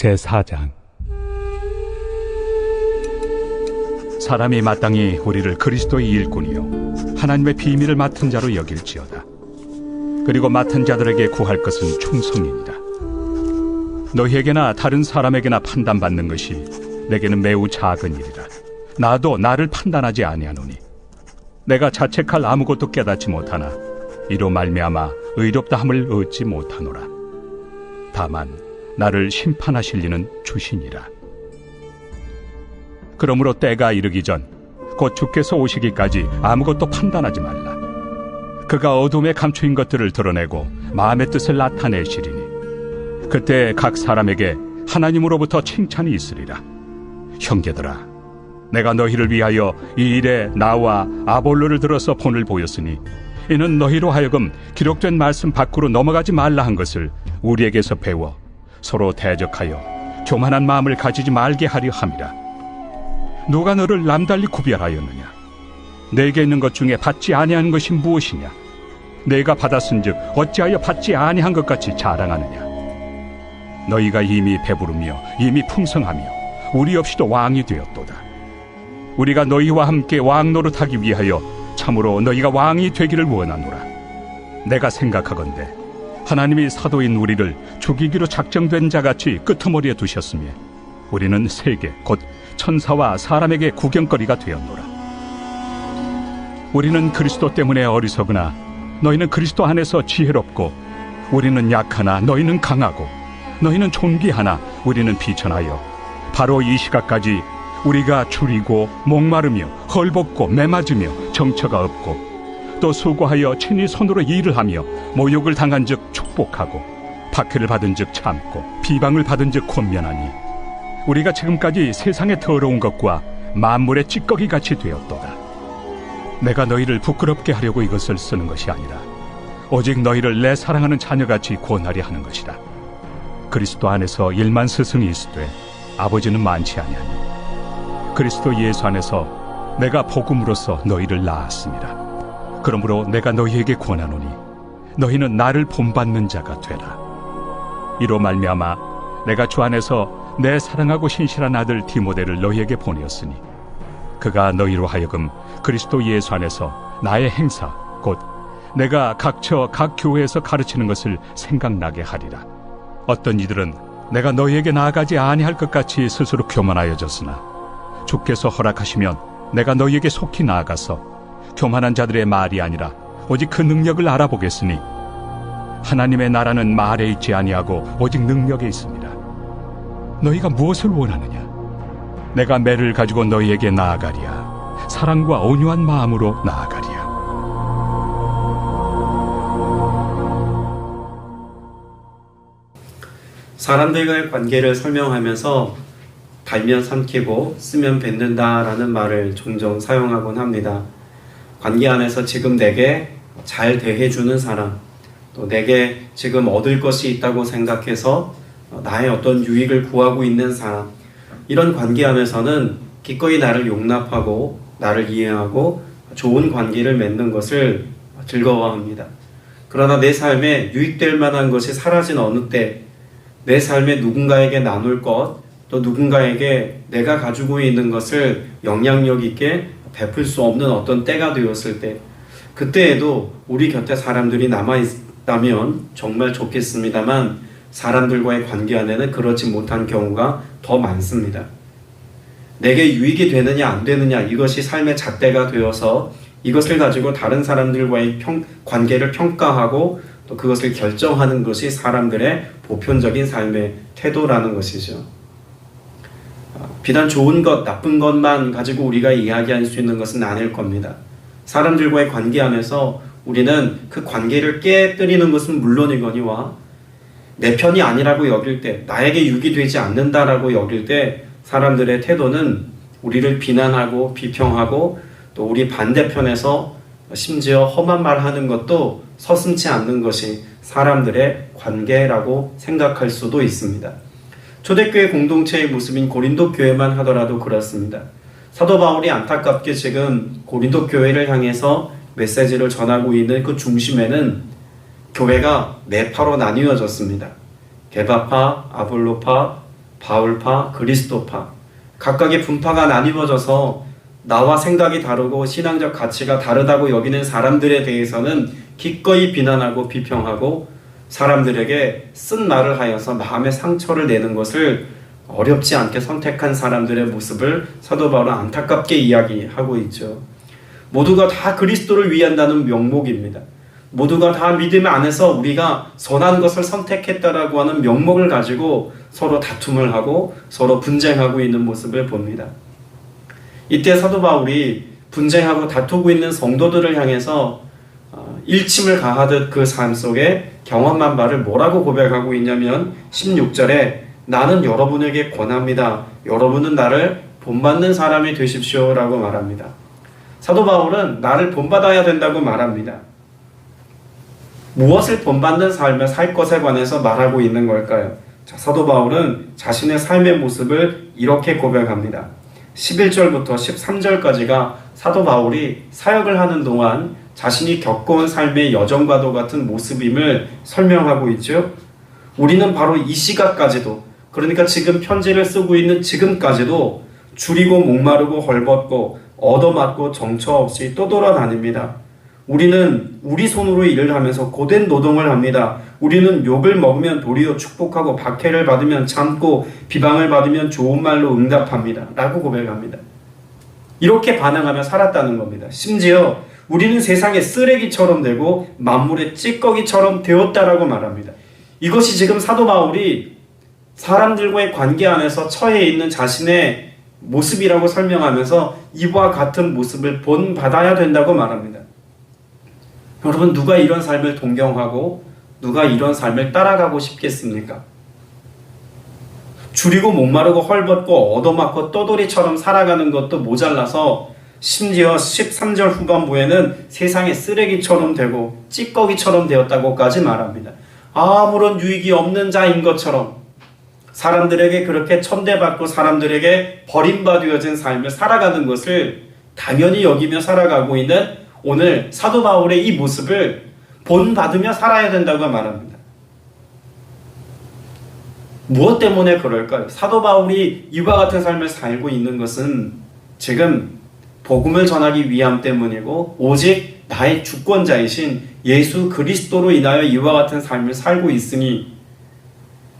제4장. 사람이 마땅히 우리를 그리스도의 일꾼이요 하나님의 비밀을 맡은 자로 여길지어다. 그리고 맡은 자들에게 구할 것은 충성이니라. 너희에게나 다른 사람에게나 판단받는 것이 내게는 매우 작은 일이라. 나도 나를 판단하지 아니하노니 내가 자책할 아무것도 깨닫지 못하나 이로 말미암아 의롭다함을 얻지 못하노라. 다만 나를 심판하실 이는 주시니라. 그러므로 때가 이르기 전 곧 주께서 오시기까지 아무것도 판단하지 말라. 그가 어둠에 감추인 것들을 드러내고 마음의 뜻을 나타내시리니 그때 각 사람에게 하나님으로부터 칭찬이 있으리라. 형제들아, 내가 너희를 위하여 이 일에 나와 아볼로를 들어서 본을 보였으니 이는 너희로 하여금 기록된 말씀 밖으로 넘어가지 말라 한 것을 우리에게서 배워 서로 대적하여 교만한 마음을 가지지 말게 하려 함이라. 누가 너를 남달리 구별하였느냐? 내게 있는 것 중에 받지 아니한 것이 무엇이냐? 내가 받았은즉 어찌하여 받지 아니한 것 같이 자랑하느냐? 너희가 이미 배부르며 이미 풍성하며 우리 없이도 왕이 되었도다. 우리가 너희와 함께 왕 노릇하기 위하여 참으로 너희가 왕이 되기를 원하노라. 내가 생각하건대 하나님이 사도인 우리를 죽이기로 작정된 자같이 끄트머리에 두셨으며 우리는 세계 곧 천사와 사람에게 구경거리가 되었노라. 우리는 그리스도 때문에 어리석으나 너희는 그리스도 안에서 지혜롭고 우리는 약하나 너희는 강하고 너희는 존귀하나 우리는 비천하여 바로 이 시각까지 우리가 줄이고 목마르며 헐벗고 매맞으며 정처가 없고 또 수고하여 친히 손으로 일을 하며 모욕을 당한 즉 축복하고 박해를 받은 즉 참고 비방을 받은 즉 권면하니 우리가 지금까지 세상의 더러운 것과 만물의 찌꺼기 같이 되었도다. 내가 너희를 부끄럽게 하려고 이것을 쓰는 것이 아니라 오직 너희를 내 사랑하는 자녀같이 구원하려 하는 것이라. 그리스도 안에서 1만 스승이 있으되 아버지는 많지 아니하니 그리스도 예수 안에서 내가 복음으로써 너희를 낳았습니다. 그러므로 내가 너희에게 권하노니 너희는 나를 본받는 자가 되라. 이로 말미암아 내가 주 안에서 내 사랑하고 신실한 아들 디모데를 너희에게 보내었으니 그가 너희로 하여금 그리스도 예수 안에서 나의 행사 곧 내가 각처 각 교회에서 가르치는 것을 생각나게 하리라. 어떤 이들은 내가 너희에게 나아가지 아니할 것 같이 스스로 교만하여졌으나 주께서 허락하시면 내가 너희에게 속히 나아가서 교만한 자들의 말이 아니라 오직 그 능력을 알아보겠으니 하나님의 나라는 말에 있지 아니하고 오직 능력에 있습니다. 너희가 무엇을 원하느냐? 내가 매를 가지고 너희에게 나아가리야. 사랑과 온유한 마음으로 나아가리야. 사람들과의 관계를 설명하면서 달면 삼키고 쓰면 뱉는다라는 말을 종종 사용하곤 합니다. 관계 안에서 지금 내게 잘 대해주는 사람, 또 내게 지금 얻을 것이 있다고 생각해서 나의 어떤 유익을 구하고 있는 사람, 이런 관계 안에서는 기꺼이 나를 용납하고 나를 이해하고 좋은 관계를 맺는 것을 즐거워합니다. 그러나 내 삶에 유익될 만한 것이 사라진 어느 때, 내 삶에 누군가에게 나눌 것, 또 누군가에게 내가 가지고 있는 것을 영향력 있게 베풀 수 없는 어떤 때가 되었을 때, 그때에도 우리 곁에 사람들이 남아있다면 정말 좋겠습니다만 사람들과의 관계 안에는 그렇지 못한 경우가 더 많습니다. 내게 유익이 되느냐 안 되느냐, 이것이 삶의 잣대가 되어서 이것을 가지고 다른 사람들과의 관계를 평가하고 또 그것을 결정하는 것이 사람들의 보편적인 삶의 태도라는 것이죠. 비단 좋은 것, 나쁜 것만 가지고 우리가 이야기할 수 있는 것은 아닐 겁니다. 사람들과의 관계 안에서 우리는 그 관계를 깨뜨리는 것은 물론이거니와 내 편이 아니라고 여길 때, 나에게 유익이 되지 않는다라고 여길 때 사람들의 태도는 우리를 비난하고 비평하고 또 우리 반대편에서 심지어 험한 말 하는 것도 서슴지 않는 것이 사람들의 관계라고 생각할 수도 있습니다. 초대교회 공동체의 모습인 고린도 교회만 하더라도 그렇습니다. 사도 바울이 안타깝게 지금 고린도 교회를 향해서 메시지를 전하고 있는 그 중심에는 교회가 네 파로 나뉘어졌습니다. 게바파, 아볼로파, 바울파, 그리스도파, 각각의 분파가 나뉘어져서 나와 생각이 다르고 신앙적 가치가 다르다고 여기는 사람들에 대해서는 기꺼이 비난하고 비평하고 사람들에게 쓴 말을 하여서 마음의 상처를 내는 것을 어렵지 않게 선택한 사람들의 모습을 사도 바울은 안타깝게 이야기하고 있죠. 모두가 다 그리스도를 위한다는 명목입니다. 모두가 다 믿음 안에서 우리가 선한 것을 선택했다라고 하는 명목을 가지고 서로 다툼을 하고 서로 분쟁하고 있는 모습을 봅니다. 이때 사도 바울이 분쟁하고 다투고 있는 성도들을 향해서 일침을 가하듯 그 삶 속에 경험한 바를 뭐라고 고백하고 있냐면 16절에 나는 여러분에게 권합니다. 여러분은 나를 본받는 사람이 되십시오 라고 말합니다. 사도 바울은 나를 본받아야 된다고 말합니다. 무엇을 본받는 삶을 살 것에 관해서 말하고 있는 걸까요? 자, 사도 바울은 자신의 삶의 모습을 이렇게 고백합니다. 11절부터 13절까지가 사도 바울이 사역을 하는 동안 자신이 겪어온 삶의 여정과도 같은 모습임을 설명하고 있죠. 우리는 바로 이 시각까지도, 그러니까 지금 편지를 쓰고 있는 지금까지도 줄이고 목마르고 헐벗고 얻어맞고 정처 없이 떠돌아다닙니다. 우리는 우리 손으로 일을 하면서 고된 노동을 합니다. 우리는 욕을 먹으면 도리어 축복하고 박해를 받으면 참고 비방을 받으면 좋은 말로 응답합니다. 라고 고백합니다. 이렇게 반응하며 살았다는 겁니다. 심지어 우리는 세상의 쓰레기처럼 되고 만물의 찌꺼기처럼 되었다라고 말합니다. 이것이 지금 사도 바울이 사람들과의 관계 안에서 처해 있는 자신의 모습이라고 설명하면서 이와 같은 모습을 본받아야 된다고 말합니다. 여러분, 누가 이런 삶을 동경하고 누가 이런 삶을 따라가고 싶겠습니까? 줄이고 목마르고 헐벗고 얻어맞고 떠돌이처럼 살아가는 것도 모자라서 심지어 13절 후반부에는 세상의 쓰레기처럼 되고 찌꺼기처럼 되었다고까지 말합니다. 아무런 유익이 없는 자인 것처럼 사람들에게 그렇게 천대받고 사람들에게 버림받아진 삶을 살아가는 것을 당연히 여기며 살아가고 있는 오늘 사도 바울의 이 모습을 본받으며 살아야 된다고 말합니다. 무엇 때문에 그럴까요? 사도 바울이 이와 같은 삶을 살고 있는 것은 지금 복음을 전하기 위함 때문이고 오직 나의 주권자이신 예수 그리스도로 인하여 이와 같은 삶을 살고 있으니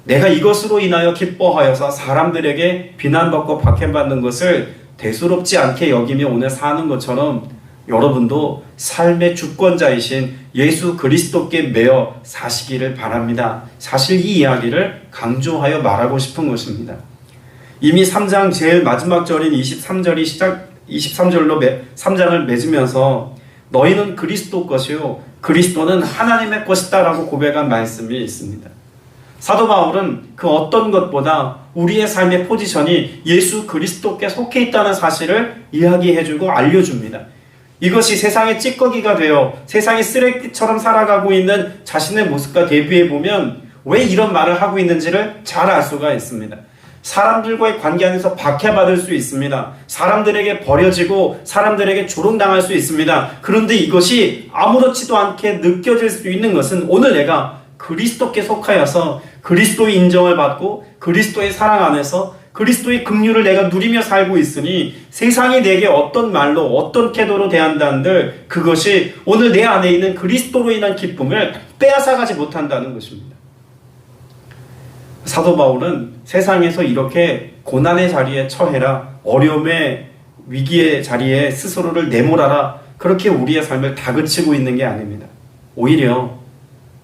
내가 이것으로 인하여 기뻐하여서 사람들에게 비난받고 박해받는 것을 대수롭지 않게 여기며 오늘 사는 것처럼 여러분도 삶의 주권자이신 예수 그리스도께 매어 사시기를 바랍니다. 사실 이 이야기를 강조하여 말하고 싶은 것입니다. 이미 3장 제일 마지막 절인 23절로 3장을 맺으면서 너희는 그리스도 것이요 그리스도는 하나님의 것이다 라고 고백한 말씀이 있습니다. 사도 바울은 그 어떤 것보다 우리의 삶의 포지션이 예수 그리스도께 속해 있다는 사실을 이야기해주고 알려줍니다. 이것이 세상의 찌꺼기가 되어 세상의 쓰레기처럼 살아가고 있는 자신의 모습과 대비해보면 왜 이런 말을 하고 있는지를 잘 알 수가 있습니다. 사람들과의 관계 안에서 박해받을 수 있습니다. 사람들에게 버려지고 사람들에게 조롱당할 수 있습니다. 그런데 이것이 아무렇지도 않게 느껴질 수 있는 것은 오늘 내가 그리스도께 속하여서 그리스도의 인정을 받고 그리스도의 사랑 안에서 그리스도의 긍휼을 내가 누리며 살고 있으니 세상이 내게 어떤 말로 어떤 태도로 대한다는들 그것이 오늘 내 안에 있는 그리스도로 인한 기쁨을 빼앗아가지 못한다는 것입니다. 사도 바울은 세상에서 이렇게 고난의 자리에 처해라, 어려움의 위기의 자리에 스스로를 내몰아라, 그렇게 우리의 삶을 다그치고 있는 게 아닙니다. 오히려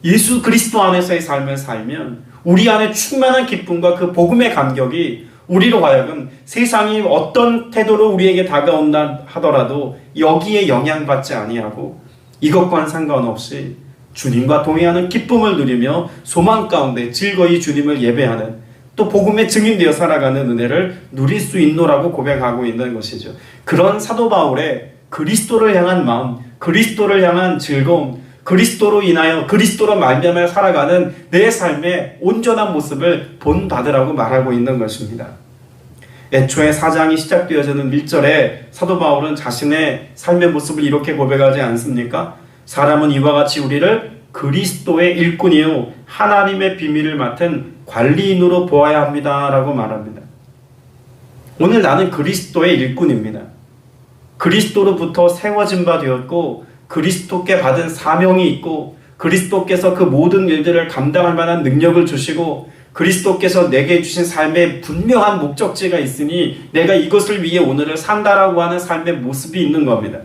예수 그리스도 안에서의 삶을 살면 우리 안에 충만한 기쁨과 그 복음의 감격이 우리로 하여금 세상이 어떤 태도로 우리에게 다가온다 하더라도 여기에 영향받지 아니하고 이것과는 상관없이 주님과 동행하는 기쁨을 누리며 소망 가운데 즐거이 주님을 예배하는 또 복음의 증인되어 살아가는 은혜를 누릴 수 있노라고 고백하고 있는 것이죠. 그런 사도 바울의 그리스도를 향한 마음, 그리스도를 향한 즐거움, 그리스도로 인하여 그리스도로 말미암아 살아가는 내 삶의 온전한 모습을 본받으라고 말하고 있는 것입니다. 애초에 4장이 시작되어지는 1절에 사도 바울은 자신의 삶의 모습을 이렇게 고백하지 않습니까? 사람은 이와 같이 우리를 그리스도의 일꾼이요 하나님의 비밀을 맡은 관리인으로 보아야 합니다라고 말합니다. 오늘 나는 그리스도의 일꾼입니다. 그리스도로부터 세워진 바 되었고 그리스도께 받은 사명이 있고 그리스도께서 그 모든 일들을 감당할 만한 능력을 주시고 그리스도께서 내게 주신 삶에 분명한 목적지가 있으니 내가 이것을 위해 오늘을 산다라고 하는 삶의 모습이 있는 겁니다.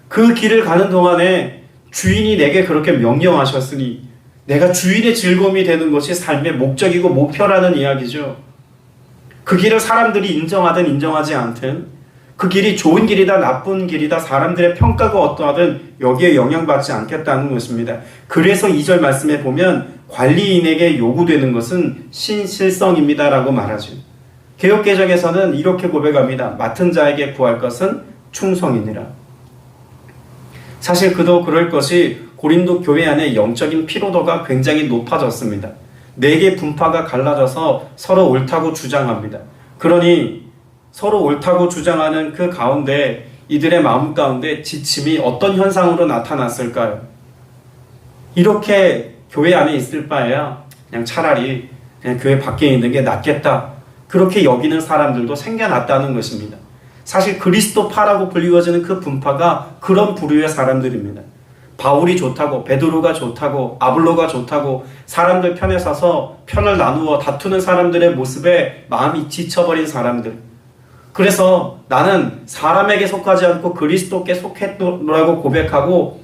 그 길을 가는 동안에 주인이 내게 그렇게 명령하셨으니 내가 주인의 즐거움이 되는 것이 삶의 목적이고 목표라는 이야기죠. 그 길을 사람들이 인정하든 인정하지 않든 그 길이 좋은 길이다 나쁜 길이다 사람들의 평가가 어떠하든 여기에 영향받지 않겠다는 것입니다. 그래서 2절 말씀에 보면 관리인에게 요구되는 것은 신실성입니다라고 말하죠. 개역개정에서는 이렇게 고백합니다. 맡은 자에게 구할 것은 충성이니라. 사실 그도 그럴 것이 고린도 교회 안에 영적인 피로도가 굉장히 높아졌습니다. 4개 분파가 갈라져서 서로 옳다고 주장합니다. 그러니 서로 옳다고 주장하는 그 가운데 이들의 마음 가운데 지침이 어떤 현상으로 나타났을까요? 이렇게 교회 안에 있을 바에야 그냥 차라리 그냥 교회 밖에 있는 게 낫겠다. 그렇게 여기는 사람들도 생겨났다는 것입니다. 사실 그리스도파라고 불리워지는 그 분파가 그런 부류의 사람들입니다. 바울이 좋다고, 베드로가 좋다고, 아볼로가 좋다고 사람들 편에 서서 편을 나누어 다투는 사람들의 모습에 마음이 지쳐버린 사람들. 그래서 나는 사람에게 속하지 않고 그리스도께 속했노라고 고백하고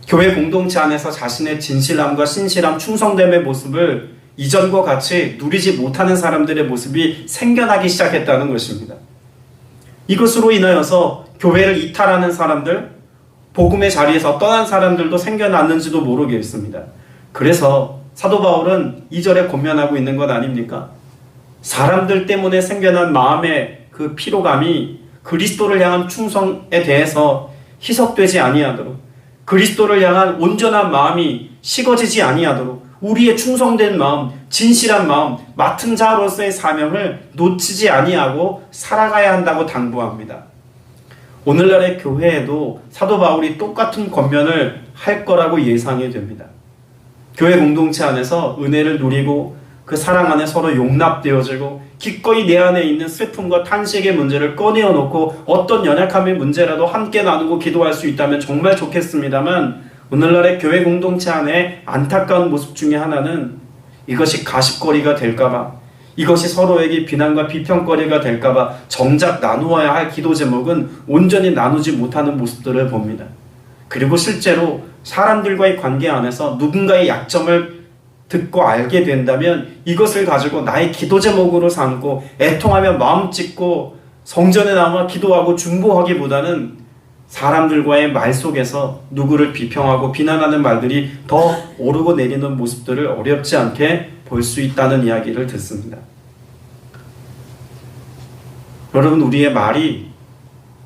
교회 공동체 안에서 자신의 진실함과 신실함, 충성됨의 모습을 이전과 같이 누리지 못하는 사람들의 모습이 생겨나기 시작했다는 것입니다. 이것으로 인하여서 교회를 이탈하는 사람들, 복음의 자리에서 떠난 사람들도 생겨났는지도 모르겠습니다. 그래서 사도 바울은 2절에 권면하고 있는 것 아닙니까? 사람들 때문에 생겨난 마음의 그 피로감이 그리스도를 향한 충성에 대해서 희석되지 아니하도록 그리스도를 향한 온전한 마음이 식어지지 아니하도록 우리의 충성된 마음, 진실한 마음, 맡은 자로서의 사명을 놓치지 아니하고 살아가야 한다고 당부합니다. 오늘날의 교회에도 사도 바울이 똑같은 권면을 할 거라고 예상이 됩니다. 교회 공동체 안에서 은혜를 누리고 그 사랑 안에 서로 용납되어지고 기꺼이 내 안에 있는 슬픔과 탄식의 문제를 꺼내어 놓고 어떤 연약함의 문제라도 함께 나누고 기도할 수 있다면 정말 좋겠습니다만 오늘날의 교회 공동체 안에 안타까운 모습 중에 하나는 이것이 가십거리가 될까봐 이것이 서로에게 비난과 비평거리가 될까봐 정작 나누어야 할 기도 제목은 온전히 나누지 못하는 모습들을 봅니다. 그리고 실제로 사람들과의 관계 안에서 누군가의 약점을 듣고 알게 된다면 이것을 가지고 나의 기도 제목으로 삼고 애통하며 마음 찢고 성전에 남아 기도하고 중보하기보다는 사람들과의 말 속에서 누구를 비평하고 비난하는 말들이 더 오르고 내리는 모습들을 어렵지 않게 볼 수 있다는 이야기를 듣습니다. 여러분, 우리의 말이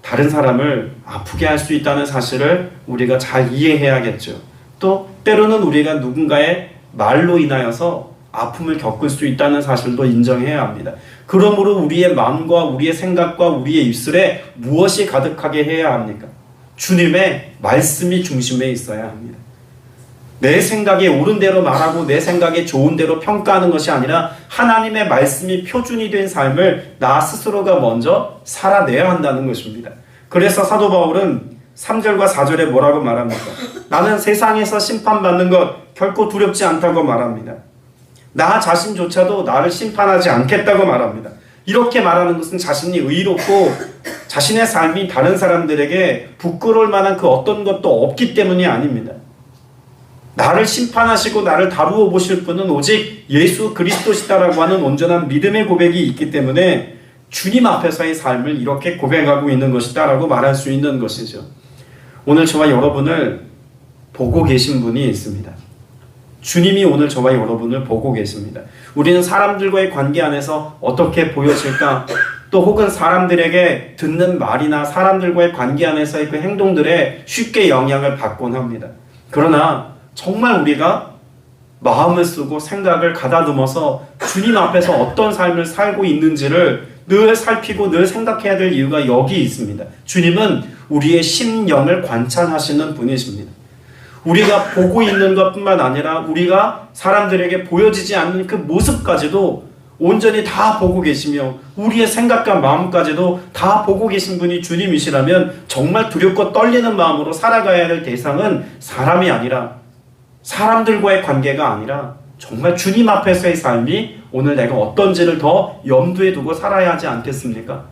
다른 사람을 아프게 할 수 있다는 사실을 우리가 잘 이해해야겠죠. 또 때로는 우리가 누군가의 말로 인하여서 아픔을 겪을 수 있다는 사실도 인정해야 합니다. 그러므로 우리의 마음과 우리의 생각과 우리의 입술에 무엇이 가득하게 해야 합니까? 주님의 말씀이 중심에 있어야 합니다. 내 생각에 옳은 대로 말하고 내 생각에 좋은 대로 평가하는 것이 아니라 하나님의 말씀이 표준이 된 삶을 나 스스로가 먼저 살아내야 한다는 것입니다. 그래서 사도 바울은 3절과 4절에 뭐라고 말합니까? 나는 세상에서 심판받는 것 결코 두렵지 않다고 말합니다. 나 자신조차도 나를 심판하지 않겠다고 말합니다. 이렇게 말하는 것은 자신이 의롭고 자신의 삶이 다른 사람들에게 부끄러울 만한 그 어떤 것도 없기 때문이 아닙니다. 나를 심판하시고 나를 다루어 보실 분은 오직 예수 그리스도시다라고 하는 온전한 믿음의 고백이 있기 때문에 주님 앞에서의 삶을 이렇게 고백하고 있는 것이다라고 말할 수 있는 것이죠. 오늘 저와 여러분을 보고 계신 분이 있습니다. 주님이 오늘 저와 여러분을 보고 계십니다. 우리는 사람들과의 관계 안에서 어떻게 보여질까? 또 혹은 사람들에게 듣는 말이나 사람들과의 관계 안에서의 그 행동들에 쉽게 영향을 받곤 합니다. 그러나 정말 우리가 마음을 쓰고 생각을 가다듬어서 주님 앞에서 어떤 삶을 살고 있는지를 늘 살피고 늘 생각해야 될 이유가 여기 있습니다. 주님은 우리의 심령을 관찰하시는 분이십니다. 우리가 보고 있는 것뿐만 아니라 우리가 사람들에게 보여지지 않는 그 모습까지도 온전히 다 보고 계시며 우리의 생각과 마음까지도 다 보고 계신 분이 주님이시라면 정말 두렵고 떨리는 마음으로 살아가야 할 대상은 사람이 아니라, 사람들과의 관계가 아니라 정말 주님 앞에서의 삶이 오늘 내가 어떤지를 더 염두에 두고 살아야 하지 않겠습니까?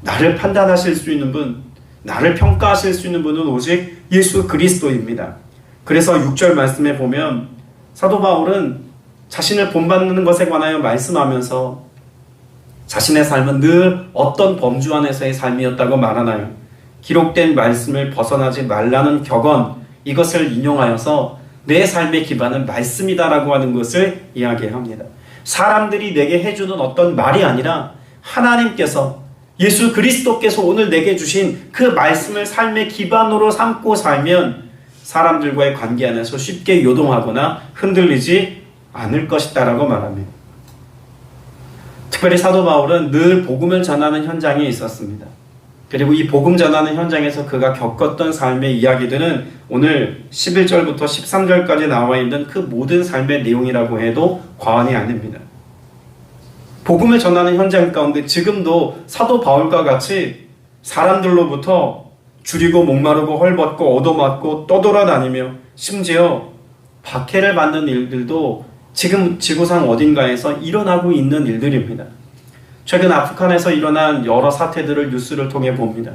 나를 판단하실 수 있는 분, 나를 평가하실 수 있는 분은 오직 예수 그리스도입니다. 그래서 6절 말씀에 보면 사도 바울은 자신을 본받는 것에 관하여 말씀하면서 자신의 삶은 늘 어떤 범주 안에서의 삶이었다고 말하나요? 기록된 말씀을 벗어나지 말라는 격언, 이것을 인용하여서 내 삶의 기반은 말씀이다라고 하는 것을 이야기합니다. 사람들이 내게 해주는 어떤 말이 아니라 하나님께서, 예수 그리스도께서 오늘 내게 주신 그 말씀을 삶의 기반으로 삼고 살면 사람들과의 관계 안에서 쉽게 요동하거나 흔들리지 않을 것이다라고 말합니다. 특별히 사도 바울은 늘 복음을 전하는 현장에 있었습니다. 그리고 이 복음 전하는 현장에서 그가 겪었던 삶의 이야기들은 오늘 11절부터 13절까지 나와 있는 그 모든 삶의 내용이라고 해도 과언이 아닙니다. 복음을 전하는 현장 가운데 지금도 사도 바울과 같이 사람들로부터 줄이고 목마르고 헐벗고 얻어맞고 떠돌아다니며 심지어 박해를 받는 일들도 지금 지구상 어딘가에서 일어나고 있는 일들입니다. 최근 아프간에서 일어난 여러 사태들을 뉴스를 통해 봅니다.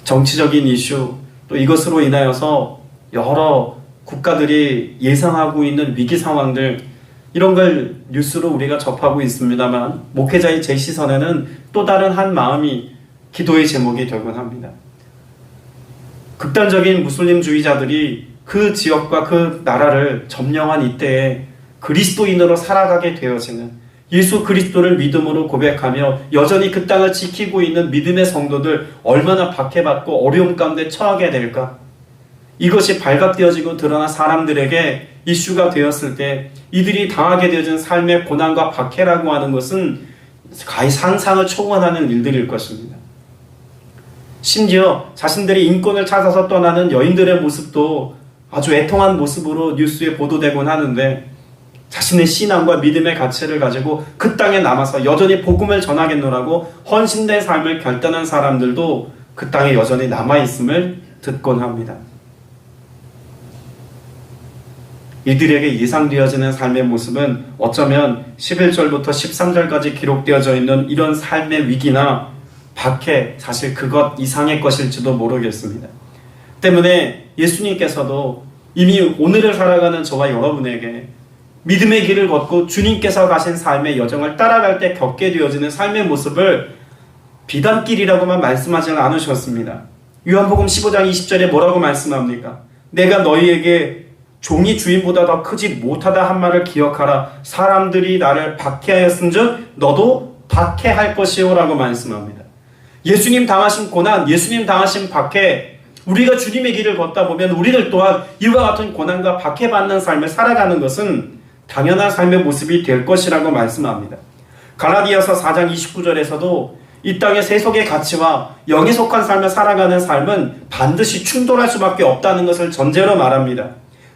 정치적인 이슈, 또 이것으로 인하여서 여러 국가들이 예상하고 있는 위기 상황들, 이런 걸 뉴스로 우리가 접하고 있습니다만 목회자의 제 시선에는 또 다른 한 마음이 기도의 제목이 되곤 합니다. 극단적인 무슬림주의자들이 그 지역과 그 나라를 점령한 이때에 그리스도인으로 살아가게 되어지는, 예수 그리스도를 믿음으로 고백하며 여전히 그 땅을 지키고 있는 믿음의 성도들 얼마나 박해받고 어려움 가운데 처하게 될까? 이것이 발각되어지고 드러난 사람들에게 이슈가 되었을 때 이들이 당하게 되어진 삶의 고난과 박해라고 하는 것은 가히 상상을 초월하는 일들일 것입니다. 심지어 자신들이 인권을 찾아서 떠나는 여인들의 모습도 아주 애통한 모습으로 뉴스에 보도되곤 하는데, 자신의 신앙과 믿음의 가치를 가지고 그 땅에 남아서 여전히 복음을 전하겠노라고 헌신된 삶을 결단한 사람들도 그 땅에 여전히 남아있음을 듣곤 합니다. 이들에게 예상되어지는 삶의 모습은 어쩌면 11절부터 13절까지 기록되어져 있는 이런 삶의 위기나 박해, 사실 그것 이상의 것일지도 모르겠습니다. 때문에 예수님께서도 이미 오늘을 살아가는 저와 여러분에게 믿음의 길을 걷고 주님께서 가신 삶의 여정을 따라갈 때 겪게 되어지는 삶의 모습을 비단길이라고만 말씀하지 않으셨습니다. 요한복음 15장 20절에 뭐라고 말씀합니까? 내가 너희에게 종이 주인보다 더 크지 못하다 한 말을 기억하라. 사람들이 나를 박해하였은즉 너도 박해할 것이요 라고 말씀합니다. 예수님 당하신 고난, 예수님 당하신 박해, 우리가 주님의 길을 걷다 보면 우리들 또한 이와 같은 고난과 박해받는 삶을 살아가는 것은 당연한 삶의 모습이 될 것이라고 말씀합니다. 갈라디아서 4장 29절에서도 이 땅의 세속의 가치와 영에 속한 삶을 살아가는 삶은 반드시 충돌할 수밖에 없다는 것을 전제로 말합니다.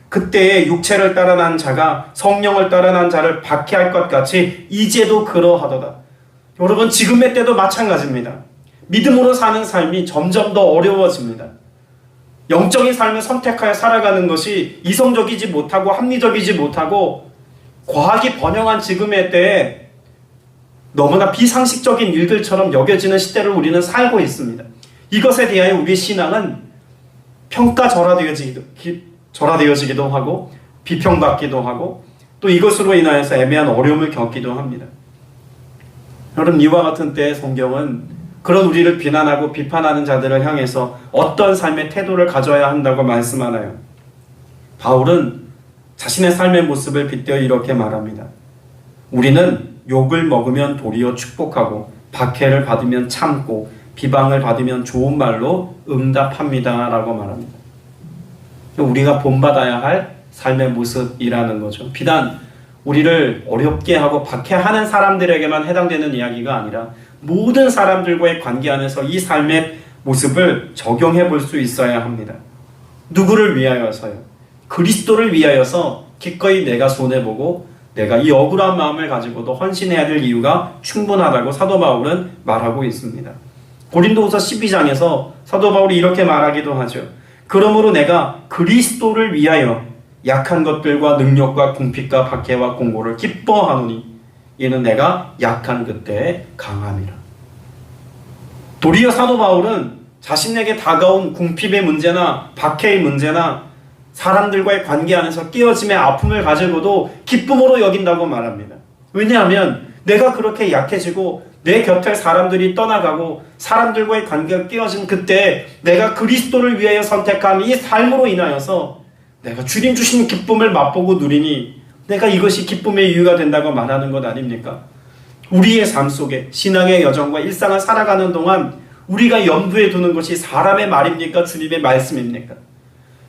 그때에 육체를 따라난 자가 성령을 따라난 자를 박해할 것 같이 이제도 그러하도다. 여러분, 지금의 때도 마찬가지입니다. 믿음으로 사는 삶이 점점 더 어려워집니다. 영적인 삶을 선택하여 살아가는 것이 이성적이지 못하고 합리적이지 못하고 과학이 번영한 지금의 때에 너무나 비상식적인 일들처럼 여겨지는 시대를 우리는 살고 있습니다. 이것에 대하여 우리의 신앙은 절하되어지기도 하고 비평받기도 하고 또 이것으로 인하여서 애매한 어려움을 겪기도 합니다. 여러분, 이와 같은 때의 성경은 그런 우리를 비난하고 비판하는 자들을 향해서 어떤 삶의 태도를 가져야 한다고 말씀하나요? 바울은 자신의 삶의 모습을 빗대어 이렇게 말합니다. 우리는 욕을 먹으면 도리어 축복하고 박해를 받으면 참고 비방을 받으면 좋은 말로 응답합니다 라고 말합니다. 우리가 본받아야 할 삶의 모습이라는 거죠. 비단 우리를 어렵게 하고 박해하는 사람들에게만 해당되는 이야기가 아니라 모든 사람들과의 관계 안에서 이 삶의 모습을 적용해 볼 수 있어야 합니다. 누구를 위하여서요? 그리스도를 위하여서 기꺼이 내가 손해보고 내가 이 억울한 마음을 가지고도 헌신해야 될 이유가 충분하다고 사도 바울은 말하고 있습니다. 고린도후서 12장에서 사도 바울이 이렇게 말하기도 하죠. 그러므로 내가 그리스도를 위하여 약한 것들과 능력과 궁핍과 박해와 공고를 기뻐하노니 이는 내가 약한 그때에 강함이라. 도리어 사도 바울은 자신에게 다가온 궁핍의 문제나 박해의 문제나 사람들과의 관계 안에서 깨어짐의 아픔을 가지고도 기쁨으로 여긴다고 말합니다. 왜냐하면 내가 그렇게 약해지고 내 곁에 사람들이 떠나가고 사람들과의 관계가 깨어진 그때 내가 그리스도를 위하여 선택한 이 삶으로 인하여서 내가 주님 주신 기쁨을 맛보고 누리니 내가 이것이 기쁨의 이유가 된다고 말하는 것 아닙니까? 우리의 삶 속에 신앙의 여정과 일상을 살아가는 동안 우리가 염두에 두는 것이 사람의 말입니까? 주님의 말씀입니까?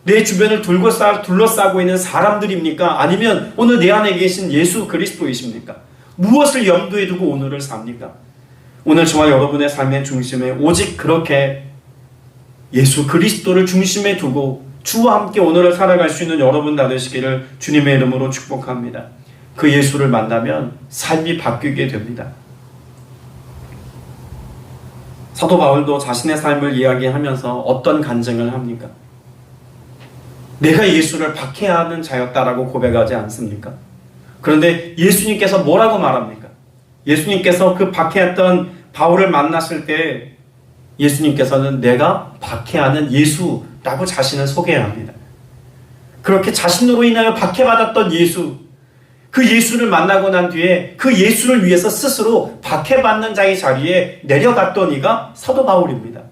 내 주변을 둘러싸고 있는 사람들입니까? 아니면 오늘 내 안에 계신 예수 그리스도이십니까? 무엇을 염두에 두고 오늘을 삽니까? 오늘 저와 여러분의 삶의 중심에 오직 그렇게 예수 그리스도를 중심에 두고 주와 함께 오늘을 살아갈 수 있는 여러분 다 되시기를 주님의 이름으로 축복합니다. 그 예수를 만나면 삶이 바뀌게 됩니다. 사도 바울도 자신의 삶을 이야기하면서 어떤 간증을 합니까? 내가 예수를 박해하는 자였다라고 고백하지 않습니까? 그런데 예수님께서 뭐라고 말합니까? 예수님께서 그 박해했던 바울을 만났을 때 예수님께서는 내가 박해하는 예수라고 자신을 소개합니다. 그렇게 자신으로 인하여 박해받았던 예수, 그 예수를 만나고 난 뒤에 그 예수를 위해서 스스로 박해받는 자의 자리에 내려갔던 이가 사도 바울입니다.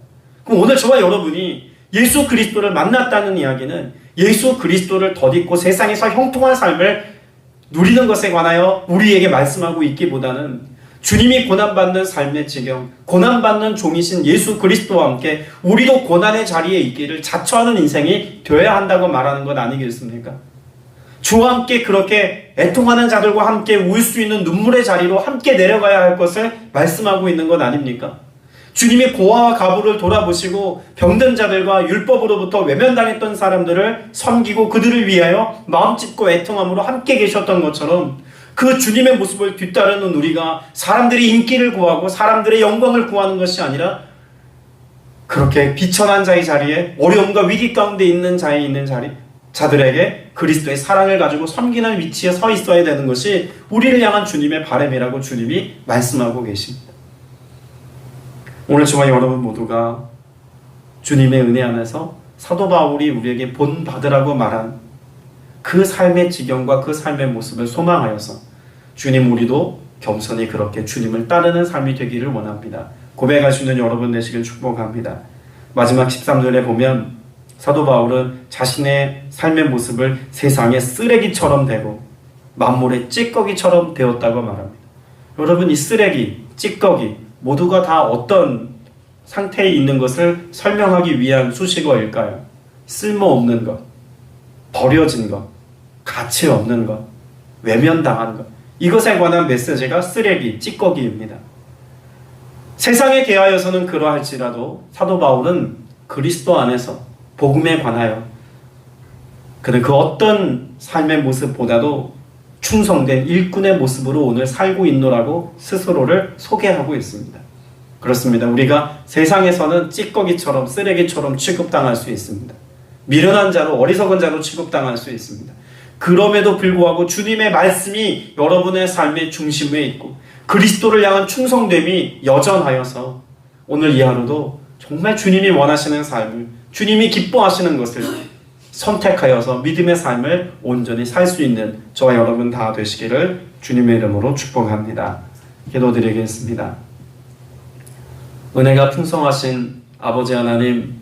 그럼 오늘 저와 여러분이 예수 그리스도를 만났다는 이야기는 예수 그리스도를 덧입고 세상에서 형통한 삶을 누리는 것에 관하여 우리에게 말씀하고 있기보다는 주님이 고난받는 삶의 지경, 고난받는 종이신 예수 그리스도와 함께 우리도 고난의 자리에 있기를 자처하는 인생이 되어야 한다고 말하는 것 아니겠습니까? 주와 함께 그렇게 애통하는 자들과 함께 울 수 있는 눈물의 자리로 함께 내려가야 할 것을 말씀하고 있는 것 아닙니까? 주님이 고아와 가부를 돌아보시고 병든 자들과 율법으로부터 외면당했던 사람들을 섬기고 그들을 위하여 마음 찢고 애통함으로 함께 계셨던 것처럼 그 주님의 모습을 뒤따르는 우리가 사람들이 인기를 구하고 사람들의 영광을 구하는 것이 아니라 그렇게 비천한 자의 자리에 어려움과 위기 가운데 있는 자들에게 그리스도의 사랑을 가지고 섬기는 위치에 서 있어야 되는 것이 우리를 향한 주님의 바람이라고 주님이 말씀하고 계십니다. 오늘 저와 여러분 모두가 주님의 은혜 안에서 사도 바울이 우리에게 본받으라고 말한 그 삶의 지경과 그 삶의 모습을 소망하여서 주님 우리도 겸손히 그렇게 주님을 따르는 삶이 되기를 원합니다. 고백하시는 여러분 되시길 축복합니다. 마지막 13절에 보면 사도 바울은 자신의 삶의 모습을 세상의 쓰레기처럼 되고 만물의 찌꺼기처럼 되었다고 말합니다. 여러분 이 쓰레기, 찌꺼기 모두가 다 어떤 상태에 있는 것을 설명하기 위한 수식어일까요? 쓸모없는 것, 버려진 것, 가치 없는 것, 외면당한 것. 이것에 관한 메시지가 쓰레기, 찌꺼기입니다. 세상에 대하여서는 그러할지라도 사도 바울은 그리스도 안에서 복음에 관하여 그는 그 어떤 삶의 모습보다도 충성된 일꾼의 모습으로 오늘 살고 있노라고 스스로를 소개하고 있습니다. 그렇습니다. 우리가 세상에서는 찌꺼기처럼 쓰레기처럼 취급당할 수 있습니다. 미련한 자로 어리석은 자로 취급당할 수 있습니다. 그럼에도 불구하고 주님의 말씀이 여러분의 삶의 중심에 있고 그리스도를 향한 충성됨이 여전하여서 오늘 이 하루도 정말 주님이 원하시는 삶을 주님이 기뻐하시는 것을 선택하여서 믿음의 삶을 온전히 살 수 있는 저와 여러분 다 되시기를 주님의 이름으로 축복합니다. 기도드리겠습니다. 은혜가 풍성하신 아버지 하나님,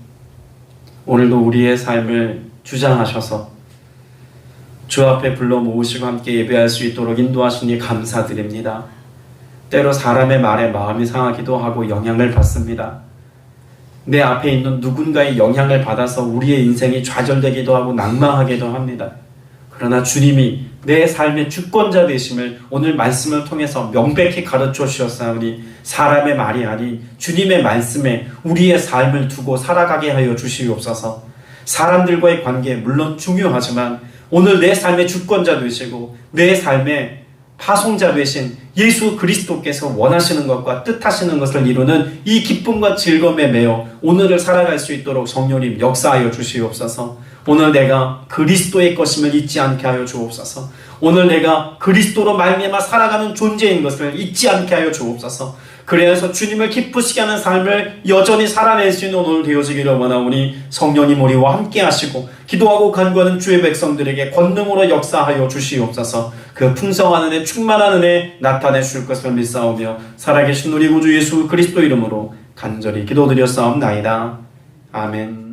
오늘도 우리의 삶을 주장하셔서 주 앞에 불러 모으시고 함께 예배할 수 있도록 인도하시니 감사드립니다. 때로 사람의 말에 마음이 상하기도 하고 영향을 받습니다. 내 앞에 있는 누군가의 영향을 받아서 우리의 인생이 좌절되기도 하고 낭망하기도 합니다. 그러나 주님이 내 삶의 주권자 되심을 오늘 말씀을 통해서 명백히 가르쳐 주셨사오니 사람의 말이 아닌 주님의 말씀에 우리의 삶을 두고 살아가게 하여 주시옵소서. 사람들과의 관계 물론 중요하지만 오늘 내 삶의 주권자 되시고 내 삶의 파송자 되신 예수 그리스도께서 원하시는 것과 뜻하시는 것을 이루는 이 기쁨과 즐거움에 매여 오늘을 살아갈 수 있도록 성령님 역사하여 주시옵소서. 오늘 내가 그리스도의 것임을 잊지 않게 하여 주옵소서. 오늘 내가 그리스도로 말미암아 살아가는 존재인 것을 잊지 않게 하여 주옵소서. 그래서 주님을 기쁘시게 하는 삶을 여전히 살아낼 수 있는 오늘 되어지기를 원하오니 성령님 우리와 함께 하시고 기도하고 간구하는 주의 백성들에게 권능으로 역사하여 주시옵소서. 그 풍성한 은혜 충만한 은혜 나타내 줄 것을 믿사오며 살아계신 우리 구주 예수 그리스도 이름으로 간절히 기도드렸사옵나이다. 아멘.